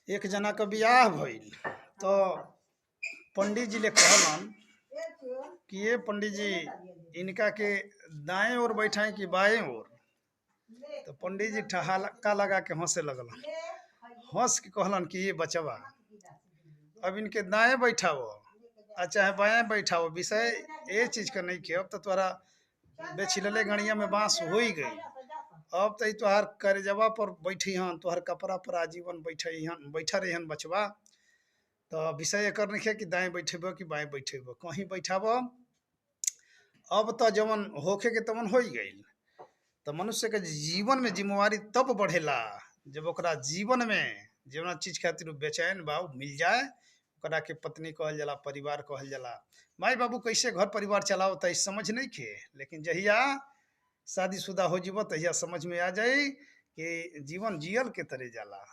एक जना का बियाह भइल तो पंडित जी ले कहलन कि ये पंडित जी इनका के दाएं ओर बैठाएं कि बाएं ओर। तो पंडित जी ठहाका लगा के हंसे लगलन। हंस के कहलन कि ये बचवा अब इनके दाएं बैठाओ आ चाहे बाएं बैठाओ, विषय ये चीज का नहीं के। अब तो तोरा बेछिलले गणिया में बांस हो ही गई। अब तो तोहार करजवा पर बैठी हन, तोहर कपड़ा पर आजीवन बैठा रही हन बचवा। तो विषय एकर नहीं कि दाएं बैठेब कि बाएं बैठेब, कहीं बैठाब। अब तो जवन होखे के तवन हो गई। तो मनुष्य के जीवन में जिम्मेवारी तब बढ़ेला जब ओकरा जीवन में जवना चीज खातिर बेचैन बा उ मिल जाए। ओकरा के पत्नी कहल जाला, परिवार कहल जाला। माई बाबू कैसे घर परिवार चलाओ त समझ नहीं खे, लेकिन जहिया शादीशुदा हो जीव तहिया समझ में आ जाई कि जीवन जियल के तरह जाला।